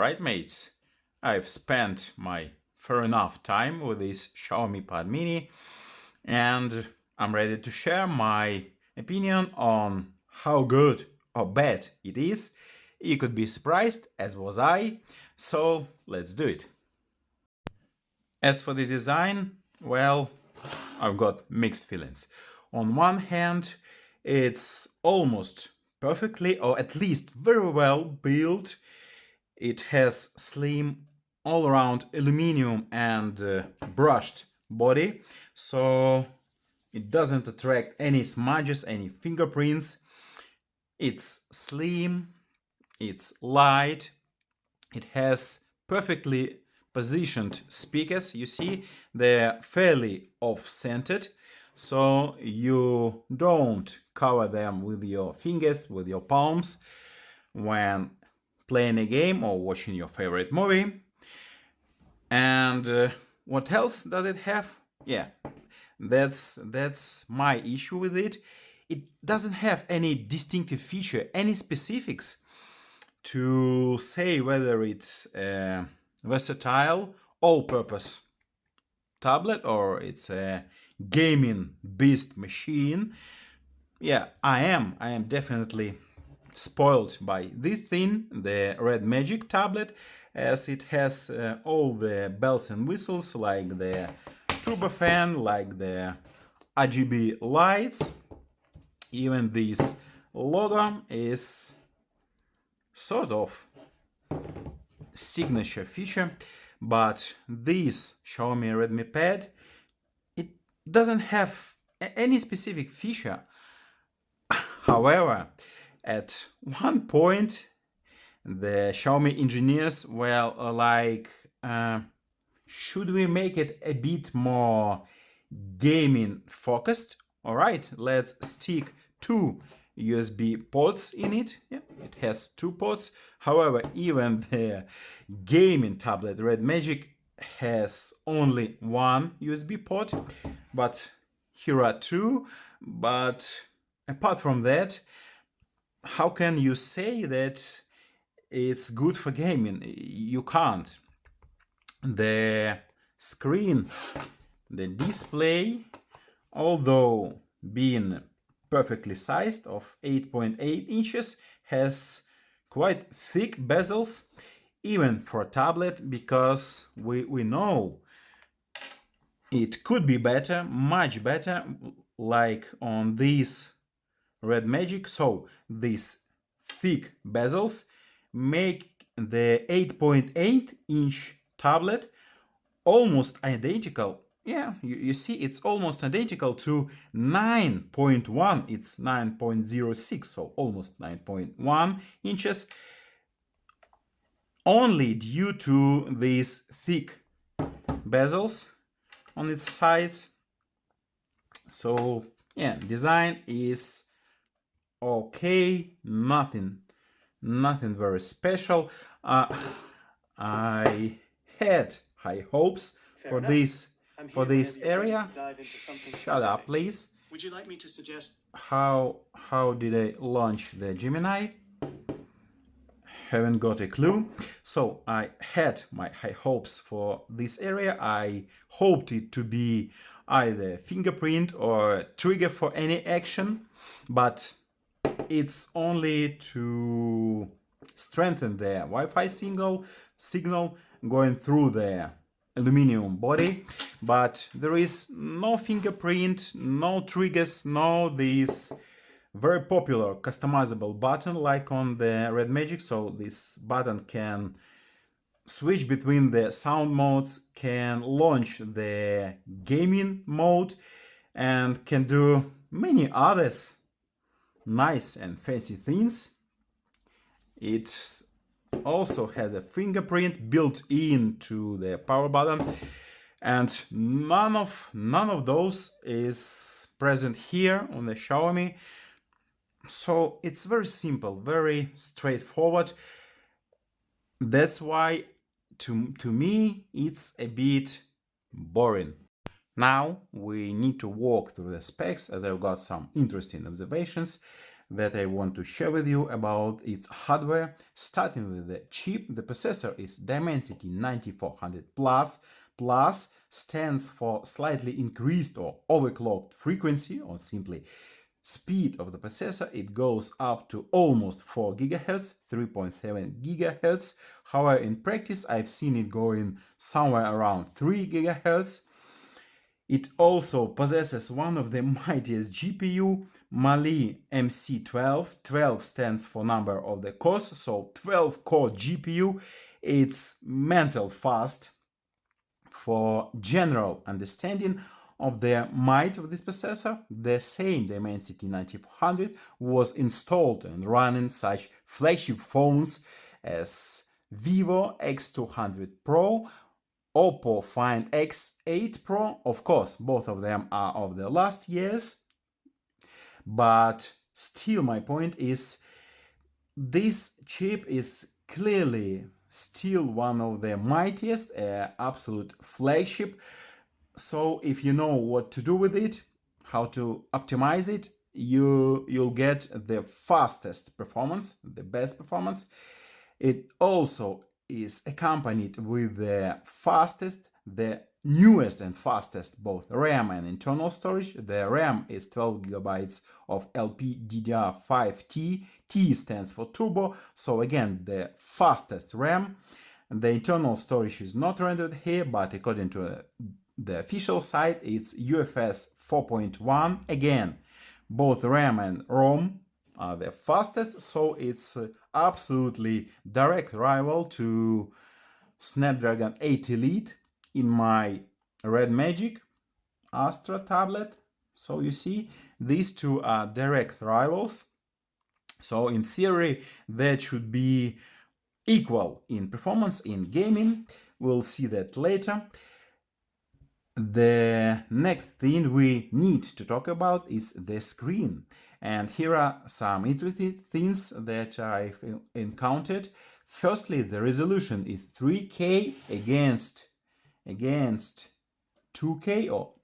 Alright mates, I've spent my fair enough time with this Xiaomi Pad Mini and I'm ready to share my opinion on how good or bad it is. You could be surprised, as was I, so let's do it. As for the design, well, I've got mixed feelings. On one hand, it's almost perfectly, or at least very well built. It has slim all-around aluminum and brushed body, so it doesn't attract any smudges, any fingerprints. It's slim, it's light, it has perfectly positioned speakers. You see, they're fairly off-centered, so you don't cover them with your fingers, with your palms when playing a game or watching your favorite movie. And what else does it have? Yeah, that's my issue with it. It doesn't have any distinctive feature, any specifics to say whether it's a versatile, all-purpose tablet or it's a gaming beast machine. Yeah, I am definitely spoiled by this thing, the RedMagic tablet, as it has all the bells and whistles, like the turbo fan, like the RGB lights. Even this logo is sort of signature feature, but this Xiaomi Redmi Pad, it doesn't have any specific feature. However, at one point, the Xiaomi engineers were like, should we make it a bit more gaming focused? All right, let's stick two USB ports in it. Yeah, it has two ports. However, even the gaming tablet RedMagic has only one USB port, but here are two. But apart from that, how can you say that it's good for gaming? You can't. The screen, the display, although being perfectly sized of 8.8 inches, has quite thick bezels, even for a tablet, because we know it could be better, much better, like on this RedMagic. So these thick bezels make the 8.8 inch tablet almost identical. Yeah, you see, it's almost identical to 9.1. It's 9.06, so almost 9.1 inches, only due to these thick bezels on its sides. So yeah, design is okay, nothing very special. I had high hopes for this area. Shut up, please. Would you like me to suggest how did I launch the Gemini? Haven't got a clue. So I had my high hopes for this area. I hoped it to be either fingerprint or trigger for any action, but it's only to strengthen the Wi-Fi signal going through the aluminum body, but there is no fingerprint, no triggers, no this very popular customizable button like on the RedMagic. So this button can switch between the sound modes, can launch the gaming mode, and can do many others nice and fancy things. It also has a fingerprint built into the power button, and none of those is present here on the Xiaomi. So it's very simple, very straightforward. That's why to me it's a bit boring. Now we need to walk through the specs, as I've got some interesting observations. that I want to share with you about its hardware. Starting with the chip, the processor is Dimensity 9400 plus stands for slightly increased or overclocked frequency, or simply speed of the processor. It goes up to almost 4 GHz, 3.7 GHz. However, in practice, I've seen it going somewhere around 3 GHz. It also possesses one of the mightiest GPU, Mali MC12. 12 stands for number of the cores, so 12-core GPU. It's mental fast. For general understanding of the might of this processor, the same Dimensity 9400 was installed and running such flagship phones as Vivo X200 Pro, Oppo Find X8 Pro. Of course, both of them are of the last years, but still my point is this chip is clearly still one of the mightiest, absolute flagship. So if you know what to do with it, how to optimize it, you'll get the fastest performance, the best performance. It also is accompanied with the fastest, the newest and fastest both RAM and internal storage. The RAM is 12 gigabytes of LPDDR5T. T stands for turbo, so again the fastest RAM. The internal storage is not rendered here, but according to the official site, it's UFS 4.1. Again, both RAM and ROM are the fastest, so it's absolutely direct rival to Snapdragon 8 Elite in my RedMagic Astra tablet. So you see, these two are direct rivals. So in theory, that should be equal in performance in gaming. We'll see that later. The next thing we need to talk about is the screen. And here are some interesting things that I've encountered. Firstly, the resolution is 3K against 2K or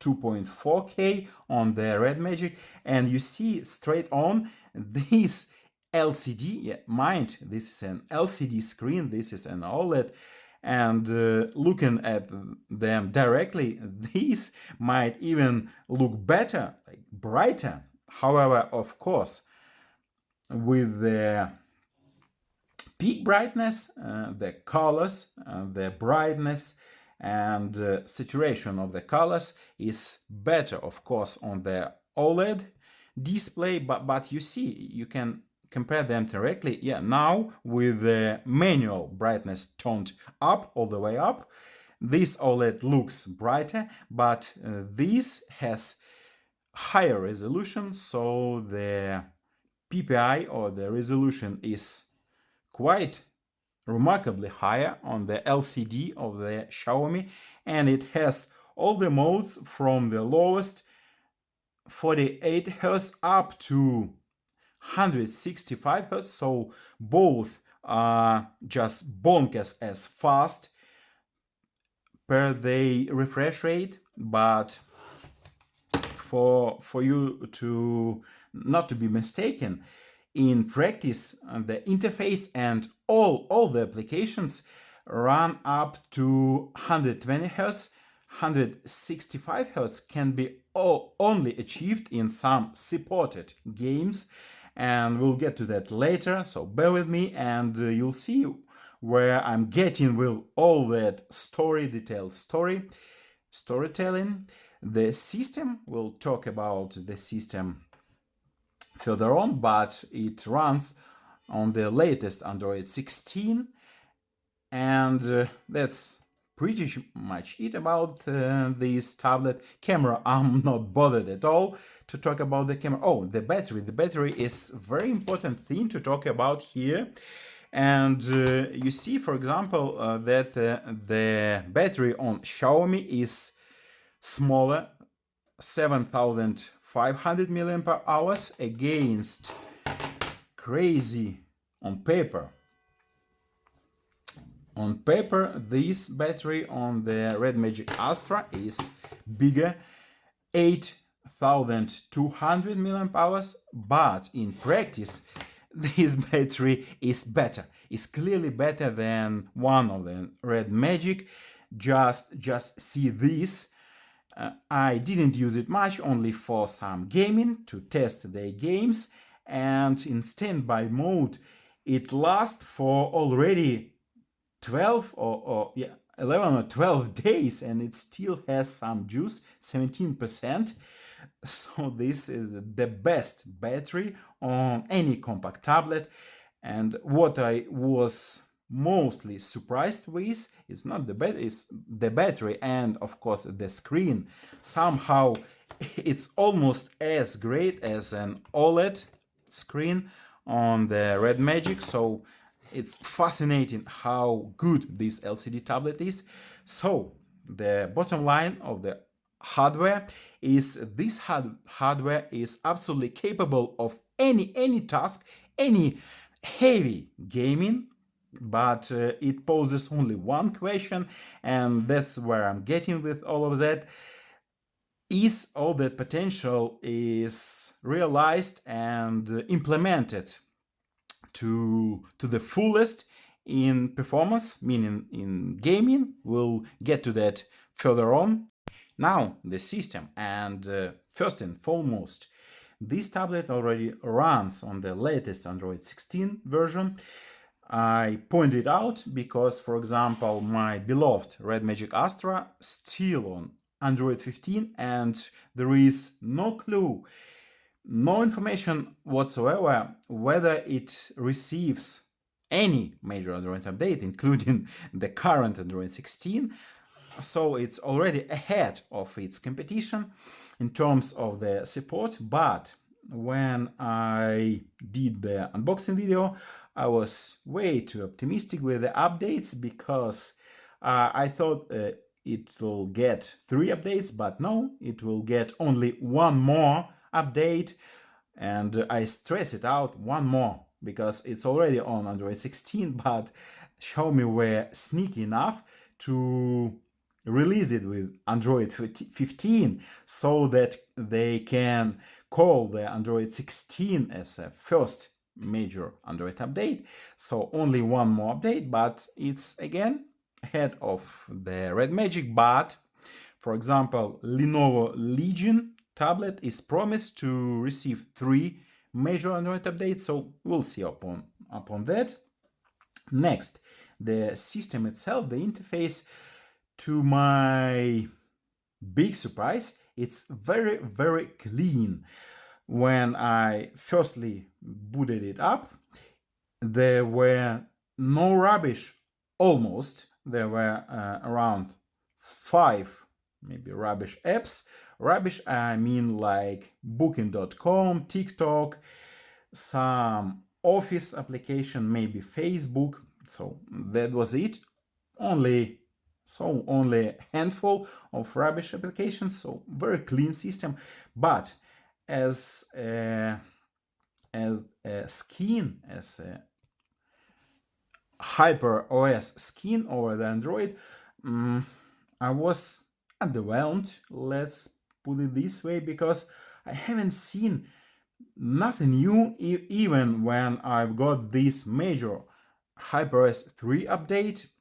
2.4K on the RedMagic, and you see straight on this LCD. Yeah, mind, this is an LCD screen, this is an OLED, and looking at them directly, these might even look better, like brighter. However, of course, with the peak brightness, the colors, the brightness and saturation of the colors is better, of course, on the OLED display, but you see, you can compare them directly. Yeah, now with the manual brightness turned up, all the way up, this OLED looks brighter, but this has higher resolution, so the PPI or the resolution is quite remarkably higher on the LCD of the Xiaomi, and it has all the modes from the lowest 48 Hz up to 165 Hz, so both are just bonkers as fast per the refresh rate. But for you to not to be mistaken, in practice the interface and all the applications run up to 120 Hz. 165 Hz can be only achieved in some supported games, and we'll get to that later, so bear with me and you'll see where I'm getting with all that detailed storytelling. The system, we'll talk about the system further on, but it runs on the latest Android 16, and that's pretty much it about this tablet. Camera, I'm not bothered at all to talk about the camera. Oh, the battery is a very important thing to talk about here. And you see, for example, that the battery on Xiaomi is smaller, 7,500 milliampere hours, against crazy on paper. On paper, this battery on the RedMagic Astra is bigger, 8 1200 milliamp hours, but in practice this battery is better. It's clearly better than one of the RedMagic. Just see this. I didn't use it much, only for some gaming to test the games, and in standby mode it lasts for already 12 or yeah 11 or 12 days, and it still has some juice, 17%. So this is the best battery on any compact tablet. And what I was mostly surprised with is not the battery, is the battery and of course the screen. Somehow it's almost as great as an OLED screen on the RedMagic. So it's fascinating how good this LCD tablet is. So the bottom line of the hardware is this hardware is absolutely capable of any task, any heavy gaming, but it poses only one question, and that's where I'm getting with all of that. Is all that potential is realized and implemented to the fullest in performance, meaning in gaming? We'll get to that further on. Now the system, and first and foremost, this tablet already runs on the latest Android 16 version. I point it out because, for example, my beloved RedMagic Astra still on Android 15, and there is no clue, no information whatsoever whether it receives any major Android update, including the current Android 16. So it's already ahead of its competition in terms of the support. But when I did the unboxing video, I was way too optimistic with the updates, because I thought it will get 3 updates, but no, it will get only one more update. And I stress it out, one more, because it's already on Android 16, but Xiaomi were sneaky enough to release it with Android 15, so that they can call the Android 16 as a first major Android update. So only one more update, but it's again ahead of the RedMagic. But for example, Lenovo Legion tablet is promised to receive 3 major Android updates, so we'll see upon that. Next, the system itself, the interface, to my big surprise, it's very clean. When I firstly booted it up, there were no rubbish, almost. There were around 5 maybe rubbish apps. Rubbish, I mean like booking.com, TikTok, some office application, maybe Facebook. So that was it. Only a handful of rubbish applications. So very clean system. But as a skin, as a Hyper OS skin over the Android, I was underwhelmed, let's put it this way, because I haven't seen nothing new. Even when I've got this major HyperOS 3 update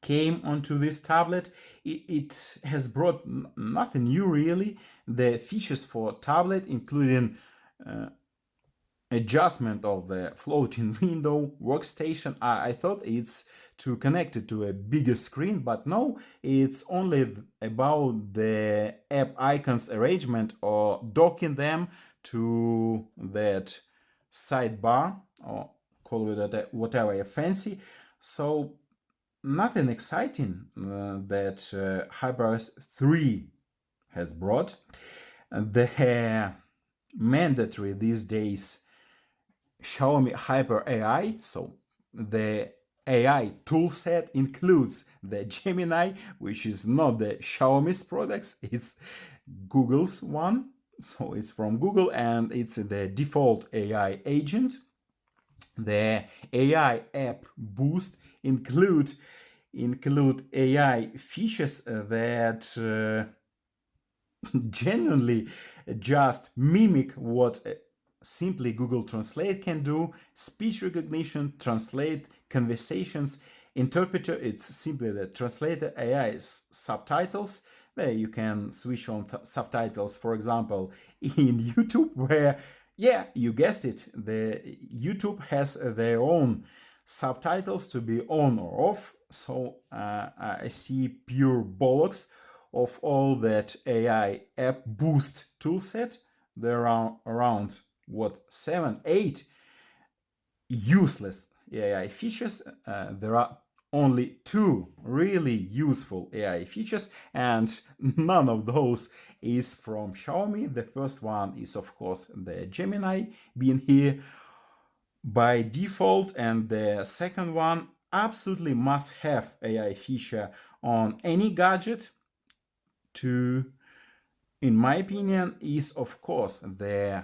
came onto this tablet, it has brought nothing new really. The features for tablet, including adjustment of the floating window workstation, I thought it's to connect it to a bigger screen, but no, it's only about the app icons arrangement or docking them to that sidebar, or call it whatever you fancy. So nothing exciting that HyperOS 3 has brought. The mandatory these days Xiaomi Hyper AI, so the AI toolset includes the Gemini, which is not the Xiaomi's products, it's Google's one. So it's from Google, and it's the default AI agent. The AI app boost include AI features that genuinely just mimic what simply Google Translate can do. Speech recognition, translate conversations, interpreter, it's simply the translator AI subtitles. There you can switch on subtitles, for example, in YouTube, where, yeah, you guessed it, the YouTube has their own subtitles to be on or off. So I see pure bollocks of all that AI app boost toolset. There are around what 7-8 useless AI features. There are only 2 really useful AI features, and none of those is from Xiaomi. The first one is, of course, the Gemini being here by default, and the second one, absolutely must have AI feature on any gadget, to, in my opinion, is of course the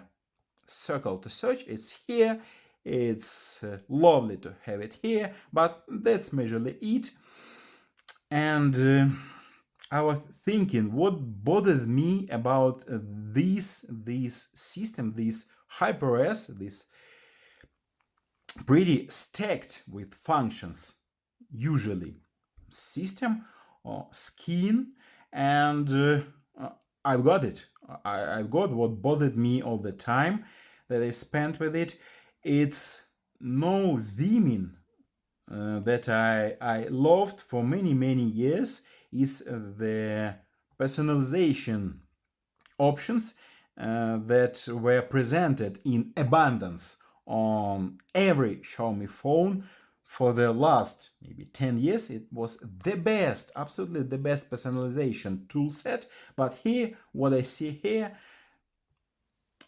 circle to search. It's here, it's lovely to have it here, but that's majorly it. And I was thinking what bothers me about this system, this HyperOS, this pretty stacked with functions, usually system or skin, and I've got it. I've got what bothered me all the time that I spent with it. It's no theming that I loved for many years, is the personalization options that were presented in abundance on every Xiaomi phone for the last maybe 10 years. It was the best, absolutely the best personalization toolset. But here, what I see here,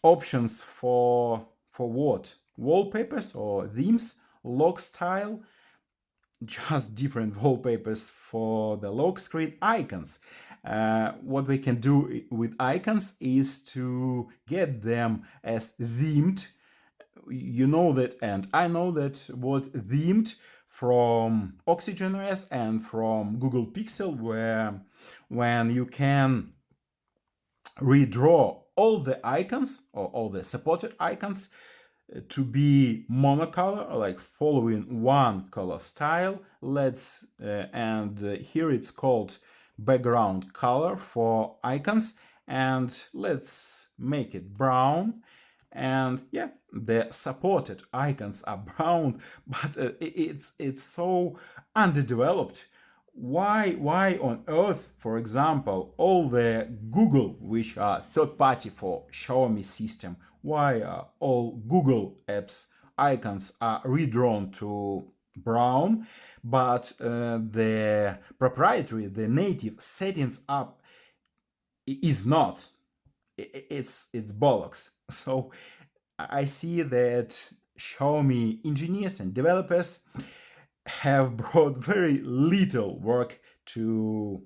options for what? Wallpapers or themes, lock style, just different wallpapers for the lock screen, icons. What we can do with icons is to get them as themed. You know that, and I know that what themed from OxygenOS and from Google Pixel, where when you can redraw all the icons or all the supported icons to be monocolor, or like following one color style. And here it's called background color for icons, and let's make it brown. And yeah, the supported icons are brown, but it's so underdeveloped. Why on earth, for example, all the Google, which are third party for Xiaomi system, why all Google apps icons are redrawn to brown, but the proprietary, the native settings app is not? It's bollocks. So I see that Xiaomi engineers and developers have brought very little work to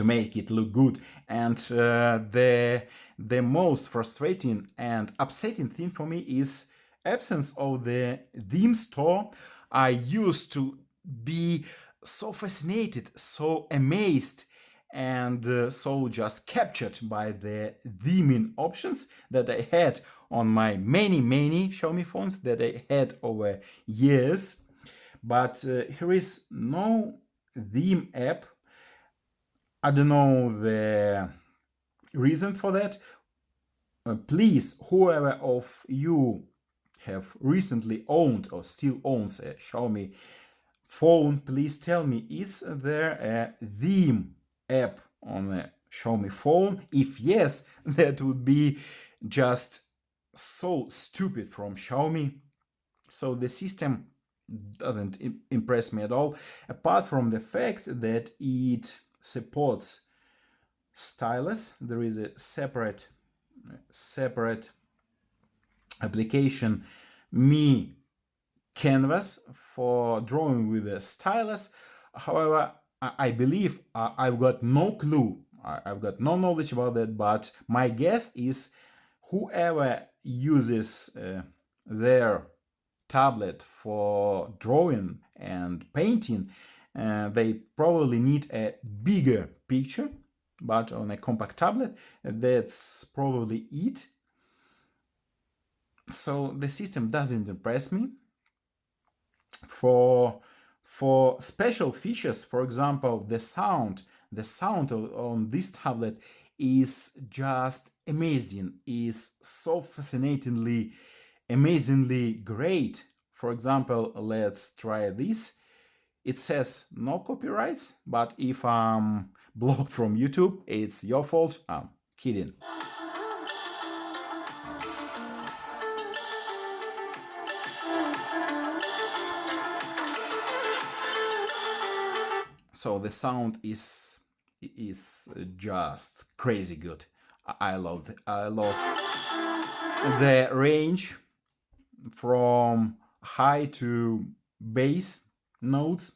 make it look good. And the most frustrating and upsetting thing for me is absence of the theme store. I used to be so fascinated, so amazed, and so just captured by the theming options that I had on my many Xiaomi phones that I had over years. But here is no theme app. I don't know the reason for that. Please, whoever of you have recently owned or still owns a Xiaomi phone, please tell me, is there a theme app on a Xiaomi phone? If yes, that would be just so stupid from Xiaomi. So the system doesn't impress me at all, apart from the fact that it supports stylus. There is a separate application, Mi Canvas, for drawing with a stylus. However, I believe I've got no clue, I've got no knowledge about that, but my guess is whoever uses their tablet for drawing and painting, they probably need a bigger picture but on a compact tablet, that's probably it. So the system doesn't impress me. For special features, for example, the sound on this tablet is just amazing, is so fascinatingly, amazingly great. For example, let's try this. It says no copyrights, but if I'm blocked from YouTube, it's your fault. I'm kidding. So the sound is just crazy good. I love the range from high to bass notes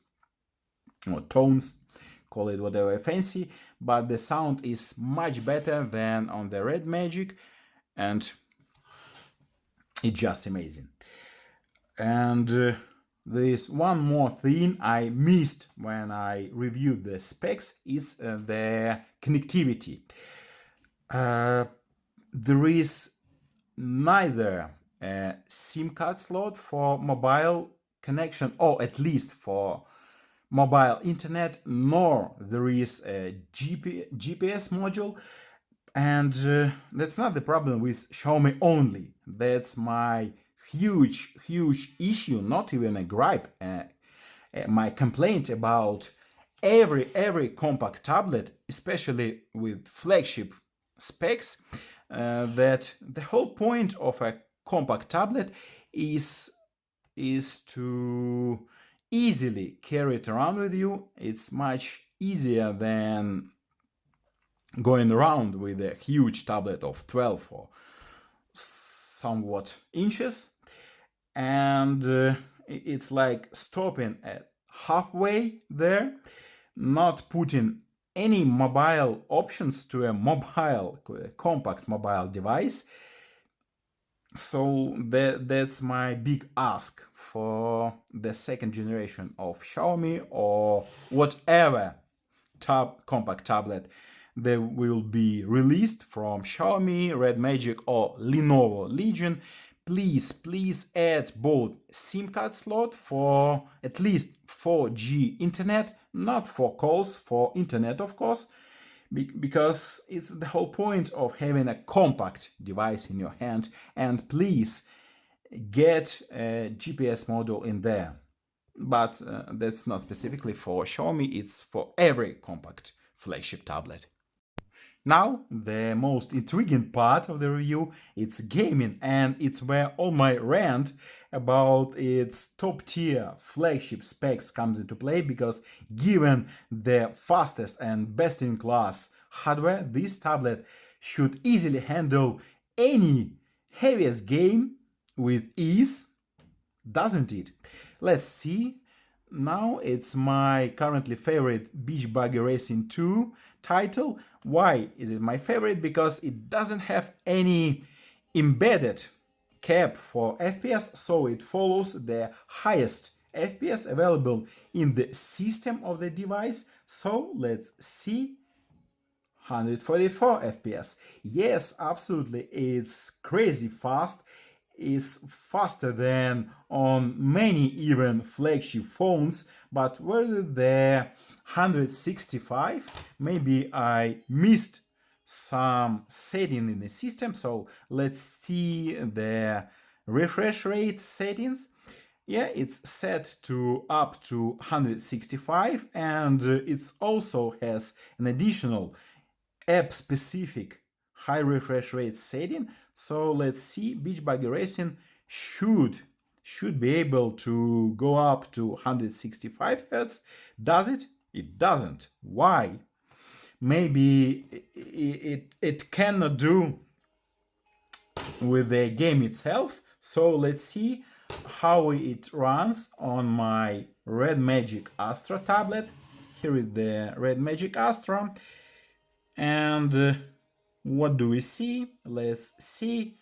or tones, call it whatever fancy, but the sound is much better than on the RedMagic, and it's just amazing. And there is one more thing I missed when I reviewed the specs is the connectivity. There is neither a SIM card slot for mobile connection, or at least for mobile internet, nor there is a GPS module. And that's not the problem with Xiaomi only. That's my huge issue, not even a gripe, my complaint about every compact tablet, especially with flagship specs, that the whole point of a compact tablet is to easily carry it around with you. It's much easier than going around with a huge tablet of 12 or somewhat inches, and it's like stopping at halfway there, not putting any mobile options to a compact mobile device. So that's my big ask for the second generation of Xiaomi or whatever compact tablet that will be released from Xiaomi, RedMagic or Lenovo Legion. Please add both SIM card slot for at least 4G internet, not for calls, for internet of course, because it's the whole point of having a compact device in your hand. And please get a GPS module in there. But that's not specifically for Xiaomi, it's for every compact flagship tablet. Now, the most intriguing part of the review, it's gaming, and it's where all my rant about its top-tier flagship specs comes into play, because given the fastest and best-in-class hardware, this tablet should easily handle any heaviest game with ease, doesn't it? Let's see. Now it's my currently favorite Beach Buggy Racing 2 title. Why is it my favorite? Because it doesn't have any embedded cap for FPS, so it follows the highest FPS available in the system of the device. So let's see. 144 FPS. Yes, absolutely, it's crazy fast. Is faster than on many even flagship phones, but whether the 165, maybe I missed some setting in the system. So let's see the refresh rate settings. Yeah, it's set to up to 165, and it also has an additional app-specific high refresh rate setting. So let's see, Beach Buggy Racing should be able to go up to 165 Hz. Does it? It doesn't. Why? Maybe it cannot do with the game itself. So let's see how it runs on my RedMagic Astra tablet. Here is the RedMagic Astra. And what do we see? Let's see.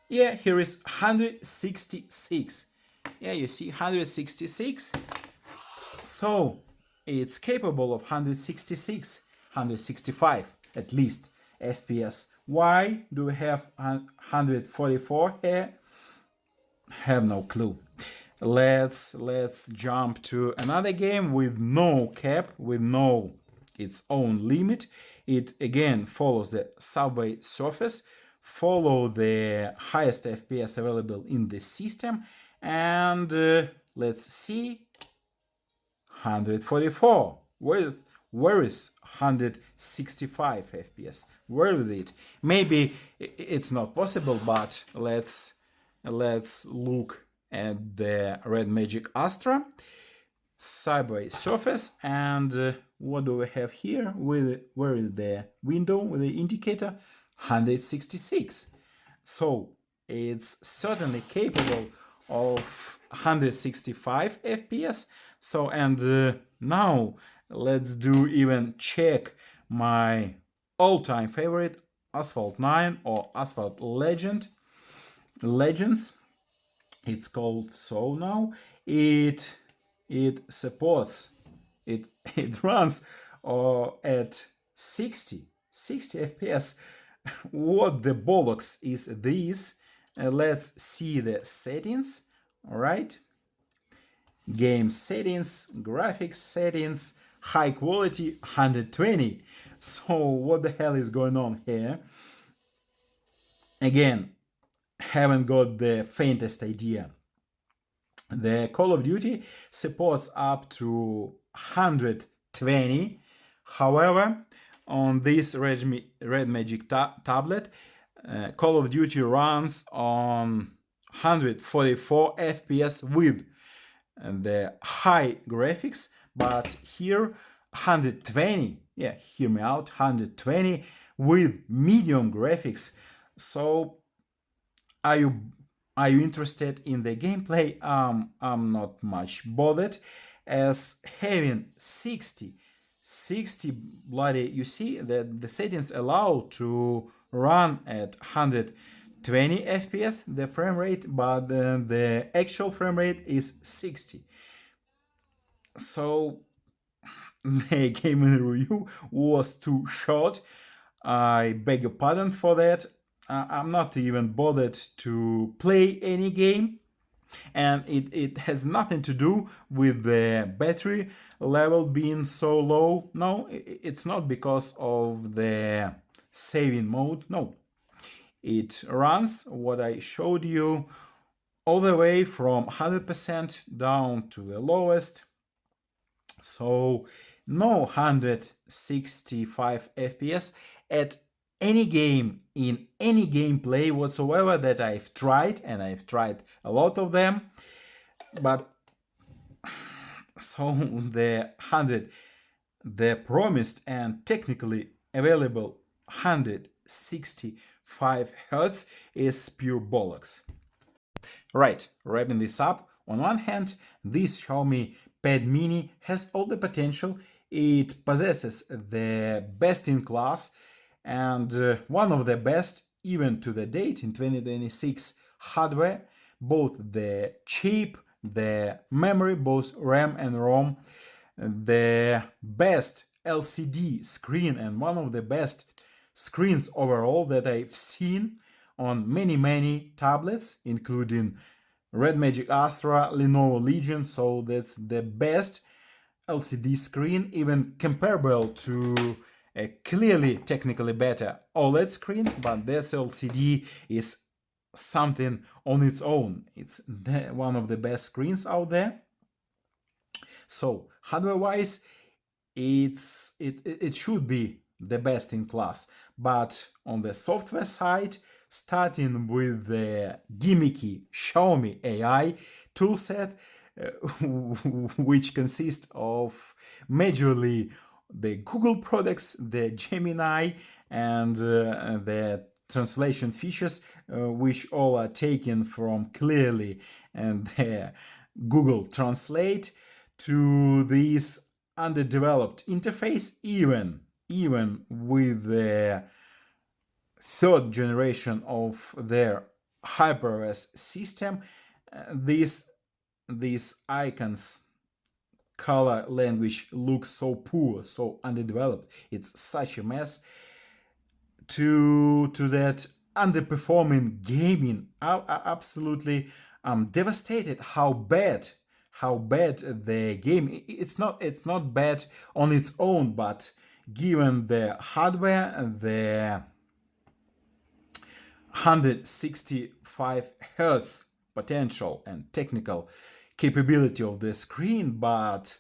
Yeah, here is 166. Yeah, you see 166. So it's capable of 166. 165 at least FPS. Why do we have 144 here? Have no clue. Let's jump to another game with no cap, with no its own limit. It again follows the Subway Surface, follow the highest FPS available in the system, and let's see, 144. Where is 165 FPS? Where is it? Maybe it's not possible, but let's look at the RedMagic Astra Subway Surface, and what do we have here? Where is the window with the indicator? 166. So it's certainly capable of 165 FPS. So, and now let's do even check my all-time favorite Asphalt 9 or Asphalt Legends. It's called so now. It supports it it runs at 60 FPS. What the bollocks is this? Let's see the settings. All right, game settings, graphics settings, high quality 120. So what the hell is going on here? Again, haven't got the faintest idea. The Call of Duty supports up to 120. However, on this RedMagic tablet, Call of Duty runs on 144 FPS with the high graphics, but here 120, yeah, hear me out, 120 with medium graphics. So are you interested in the gameplay? I'm not much bothered, as having 60 bloody, you see that the settings allow to run at 120 FPS the frame rate, but the actual frame rate is 60. So the gaming review was too short. I beg your pardon for that. I'm not even bothered to play any game, and it has nothing to do with the battery level being so low. No, it's not because of the saving mode. No, it runs what I showed you all the way from 100% down to the lowest. So no 165 FPS at any game, in any gameplay whatsoever that I've tried, and I've tried a lot of them. But so the promised and technically available 165 Hz is pure bollocks. Right, wrapping this up, on one hand, this Xiaomi Pad Mini has all the potential. It possesses the best-in-class and one of the best, even to the date in 2026, hardware, both the chip, the memory, both RAM and ROM, the best LCD screen, and one of the best screens overall that I've seen on many tablets, including RedMagic Astra, Lenovo Legion. So that's the best LCD screen, even comparable to a clearly technically better OLED screen, but this LCD is something on its own. It's one of the best screens out there. So hardware-wise, it should be the best in class. But on the software side, starting with the gimmicky Xiaomi AI toolset, which consists of majorly the Google products, the Gemini, and the translation features, which all are taken from clearly and the Google Translate, to this underdeveloped interface, even with the third generation of their HyperOS system. These icons color language looks so poor, so underdeveloped. It's such a mess. To that underperforming gaming, absolutely devastated how bad the game. It's not bad on its own, but given the hardware, the 165 hertz potential and technical capability of the screen, but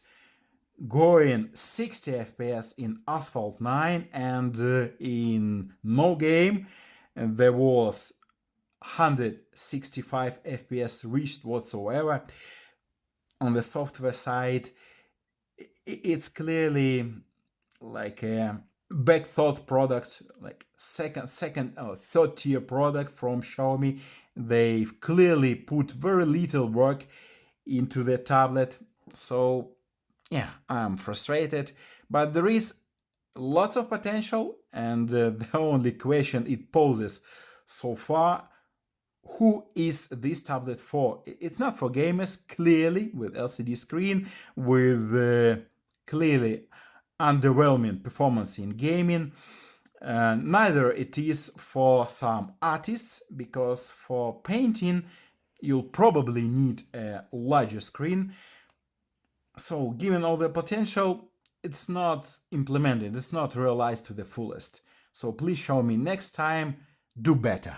going 60 FPS in Asphalt 9 and in no game there was 165 FPS reached whatsoever. On the software side, it's clearly like a backthought product, like second or third tier product from Xiaomi. They've clearly put very little work into the tablet, so yeah, I'm frustrated, but there is lots of potential, and the only question it poses so far: who is this tablet for? It's not for gamers, clearly, with LCD screen, with clearly underwhelming performance in gaming. Neither it is for some artists, because for painting you'll probably need a larger screen. So given all the potential, it's not implemented, it's not realized to the fullest. So please Xiaomi, next time, do better.